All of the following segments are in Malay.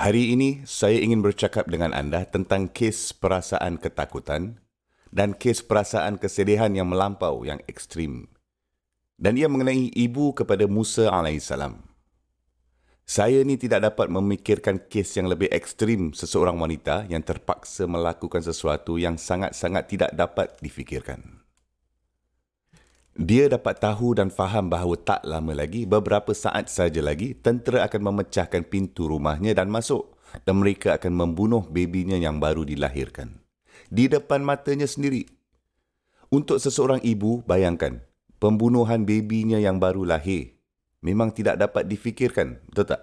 Hari ini saya ingin bercakap dengan anda tentang kes perasaan ketakutan dan kes perasaan kesedihan yang melampau, yang ekstrim. Dan ia mengenai ibu kepada Musa alaihissalam. Saya ni tidak dapat memikirkan kes yang lebih ekstrim seseorang wanita yang terpaksa melakukan sesuatu yang sangat-sangat tidak dapat difikirkan. Dia dapat tahu dan faham bahawa tak lama lagi, beberapa saat saja lagi, tentera akan memecahkan pintu rumahnya dan masuk. Dan mereka akan membunuh babynya yang baru dilahirkan. Di depan matanya sendiri. Untuk seseorang ibu, bayangkan, pembunuhan babynya yang baru lahir memang tidak dapat difikirkan, betul tak?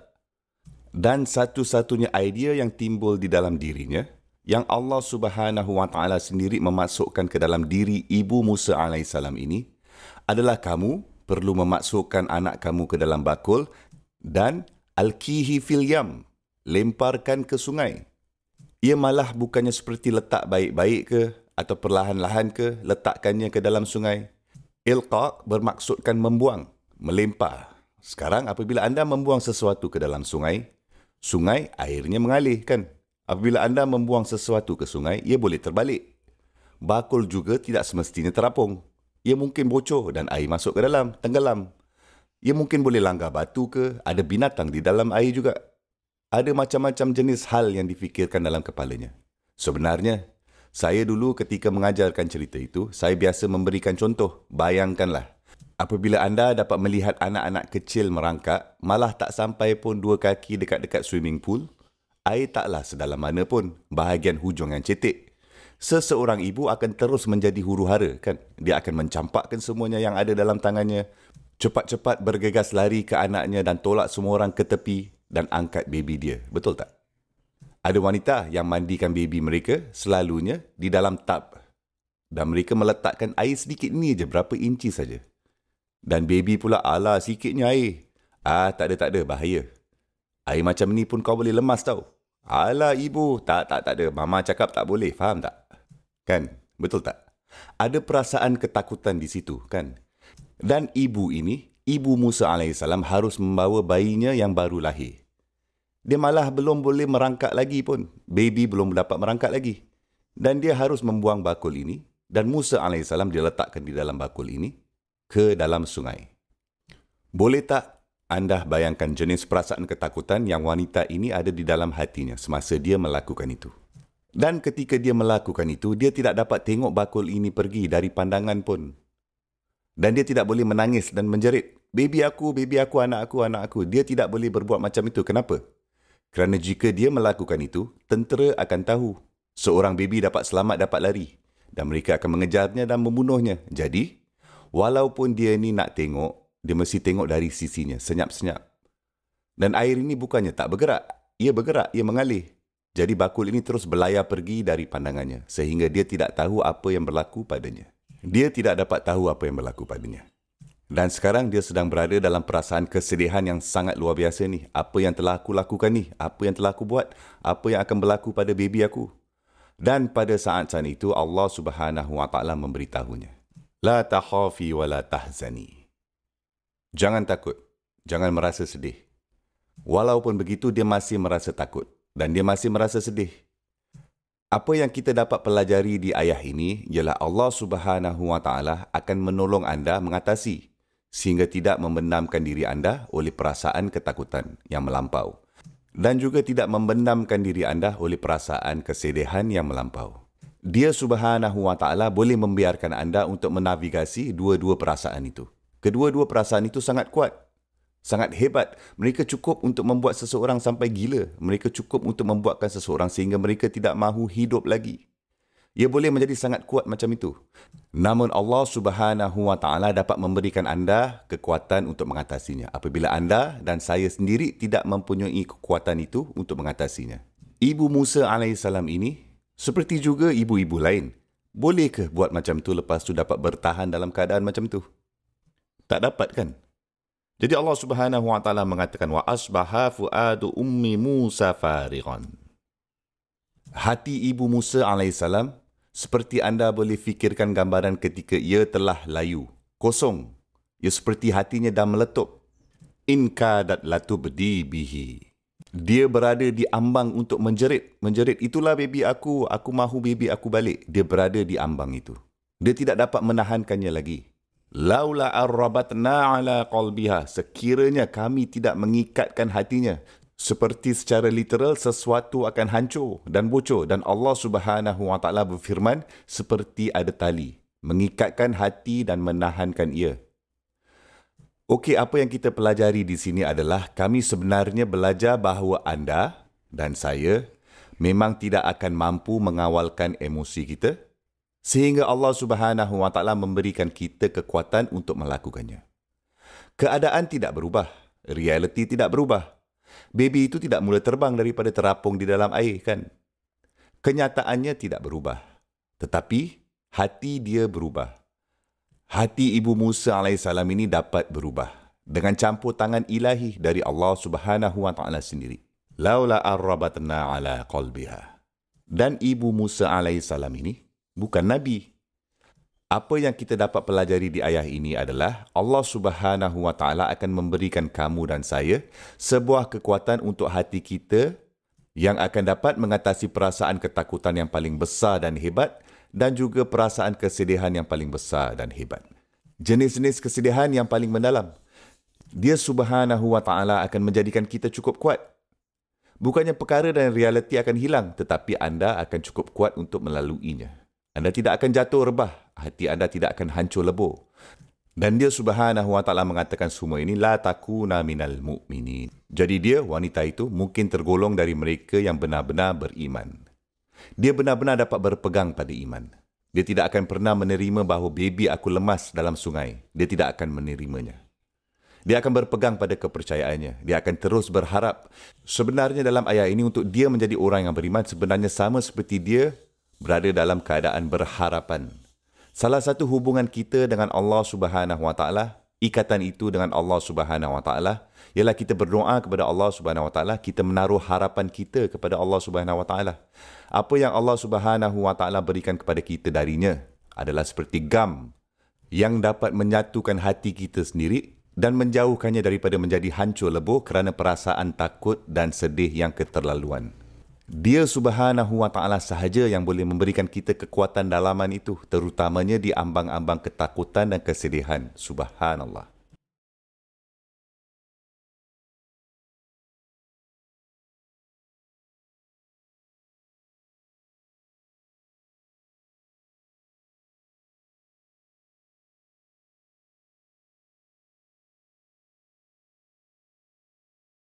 Dan satu-satunya idea yang timbul di dalam dirinya, yang Allah Subhanahu Wa Taala sendiri memasukkan ke dalam diri ibu Musa alaihissalam ini, adalah kamu perlu memasukkan anak kamu ke dalam bakul dan alkihi fil yam, lemparkan ke sungai. Ia malah bukannya seperti letak baik-baik ke atau perlahan-lahan ke, letakkannya ke dalam sungai. Ilqa bermaksudkan membuang, melempar. Sekarang apabila anda membuang sesuatu ke dalam sungai, sungai airnya mengalir kan? Apabila anda membuang sesuatu ke sungai, ia boleh terbalik. Bakul juga tidak semestinya terapung. Ia mungkin bocor dan air masuk ke dalam, tenggelam. Ia mungkin boleh langgar batu ke, ada binatang di dalam air juga. Ada macam-macam jenis hal yang difikirkan dalam kepalanya. Sebenarnya, saya dulu ketika mengajarkan cerita itu, saya biasa memberikan contoh. Bayangkanlah, apabila anda dapat melihat anak-anak kecil merangkak, malah tak sampai pun 2 kaki dekat-dekat swimming pool, air taklah sedalam mana pun, bahagian hujung yang cetek. Seseorang ibu akan terus menjadi huru-hara, kan? Dia akan mencampakkan semuanya yang ada dalam tangannya, cepat-cepat bergegas lari ke anaknya dan tolak semua orang ke tepi dan angkat baby dia. Betul tak? Ada wanita yang mandikan baby mereka selalunya di dalam tub. Dan mereka meletakkan air sedikit ni je, berapa inci saja. Dan baby pula, alah sikitnya air. Tak ada, bahaya. Air macam ni pun kau boleh lemas tau. Alah ibu, tak ada. Mama cakap tak boleh, faham tak? Kan? Betul tak? Ada perasaan ketakutan di situ, kan? Dan ibu ini, ibu Musa alaihissalam harus membawa bayinya yang baru lahir. Dia malah belum boleh merangkak lagi pun. Baby belum dapat merangkak lagi. Dan dia harus membuang bakul ini. Dan Musa alaihissalam diletakkan di dalam bakul ini ke dalam sungai. Boleh tak anda bayangkan jenis perasaan ketakutan yang wanita ini ada di dalam hatinya semasa dia melakukan itu? Dan ketika dia melakukan itu, dia tidak dapat tengok bakul ini pergi dari pandangan pun. Dan dia tidak boleh menangis dan menjerit, baby aku, anak aku. Dia tidak boleh berbuat macam itu. Kenapa? Kerana jika dia melakukan itu, tentera akan tahu. Seorang baby dapat selamat, dapat lari. Dan mereka akan mengejarnya dan membunuhnya. Jadi, walaupun dia ni nak tengok, dia mesti tengok dari sisinya, senyap-senyap. Dan air ini bukannya tak bergerak. Ia bergerak, ia mengalir. Jadi bakul ini terus berlayar pergi dari pandangannya. Sehingga dia tidak tahu apa yang berlaku padanya. Dia tidak dapat tahu apa yang berlaku padanya. Dan sekarang dia sedang berada dalam perasaan kesedihan yang sangat luar biasa ni. Apa yang telah aku lakukan ni? Apa yang telah aku buat? Apa yang akan berlaku pada baby aku? Dan pada saat-saat itu Allah Subhanahu Wa Taala memberitahunya. La takhafi wa la tahzani. Jangan takut. Jangan merasa sedih. Walaupun begitu dia masih merasa takut. Dan dia masih merasa sedih. Apa yang kita dapat pelajari di ayat ini ialah Allah Subhanahu Wa Taala akan menolong anda mengatasi sehingga tidak membenamkan diri anda oleh perasaan ketakutan yang melampau dan juga tidak membenamkan diri anda oleh perasaan kesedihan yang melampau. Dia Subhanahu Wa Taala boleh membiarkan anda untuk menavigasi dua-dua perasaan itu. Kedua-dua perasaan itu sangat kuat. Sangat hebat. Mereka cukup untuk membuat seseorang sampai gila. Mereka cukup untuk membuatkan seseorang sehingga mereka tidak mahu hidup lagi. Ia boleh menjadi sangat kuat macam itu. Namun Allah Subhanahu Wa Taala dapat memberikan anda kekuatan untuk mengatasinya. Apabila anda dan saya sendiri tidak mempunyai kekuatan itu untuk mengatasinya. Ibu Musa alaihissalam ini, seperti juga ibu-ibu lain, bolehkah buat macam tu lepas tu dapat bertahan dalam keadaan macam tu? Tak dapat kan? Jadi Allah Subhanahu Wa Taala mengatakan wa asbaha fuadu ummi Musa farighan. Hati ibu Musa alaihissalam seperti anda boleh fikirkan gambaran ketika ia telah layu, kosong. Ia seperti hatinya dah meletup. In kadat latubdi bihi. Dia berada di ambang untuk menjerit. Menjerit, itulah baby aku mahu baby aku balik. Dia berada di ambang itu. Dia tidak dapat menahankannya lagi. Laula arrabatna ala qalbiha, sekiranya kami tidak mengikatkan hatinya. Seperti secara literal, sesuatu akan hancur dan bocor. Dan Allah Subhanahu Wa Taala berfirman, seperti ada tali. Mengikatkan hati dan menahankan ia. Okey, apa yang kita pelajari di sini adalah kami sebenarnya belajar bahawa anda dan saya memang tidak akan mampu mengawalkan emosi kita sehingga Allah Subhanahu Wa Taala memberikan kita kekuatan untuk melakukannya. Keadaan tidak berubah, realiti tidak berubah. Baby itu tidak mula terbang daripada terapung di dalam air, kan? Kenyataannya tidak berubah. Tetapi hati dia berubah. Hati Ibu Musa AS ini dapat berubah dengan campur tangan ilahi dari Allah Subhanahu Wa Taala sendiri. Laula arrabatna ala qalbiha. Dan Ibu Musa AS ini bukan Nabi. Apa yang kita dapat pelajari di ayat ini adalah Allah Subhanahu Wa Taala akan memberikan kamu dan saya sebuah kekuatan untuk hati kita yang akan dapat mengatasi perasaan ketakutan yang paling besar dan hebat dan juga perasaan kesedihan yang paling besar dan hebat. Jenis-jenis kesedihan yang paling mendalam. Dia Subhanahu Wa Taala akan menjadikan kita cukup kuat. Bukannya perkara dan realiti akan hilang, tetapi anda akan cukup kuat untuk melaluinya. Anda tidak akan jatuh rebah, hati anda tidak akan hancur lebur. Dan dia Subhanahu Wa Taala mengatakan semua ini, la takuna minal mu'minin. Jadi dia, wanita itu, mungkin tergolong dari mereka yang benar-benar beriman. Dia benar-benar dapat berpegang pada iman. Dia tidak akan pernah menerima bahawa baby aku lemas dalam sungai. Dia tidak akan menerimanya. Dia akan berpegang pada kepercayaannya. Dia akan terus berharap. Sebenarnya dalam ayat ini untuk dia menjadi orang yang beriman sebenarnya sama seperti dia berada dalam keadaan berharapan. Salah satu hubungan kita dengan Allah Subhanahu Wa Taala, ikatan itu dengan Allah Subhanahu Wa Taala, ialah kita berdoa kepada Allah Subhanahu Wa Taala, kita menaruh harapan kita kepada Allah Subhanahu Wa Taala. Apa yang Allah Subhanahu Wa Taala berikan kepada kita darinya adalah seperti gam yang dapat menyatukan hati kita sendiri dan menjauhkannya daripada menjadi hancur lebur kerana perasaan takut dan sedih yang keterlaluan. Dia Subhanahu Wa Taala sahaja yang boleh memberikan kita kekuatan dalaman itu, terutamanya di ambang-ambang ketakutan dan kesedihan. Subhanallah.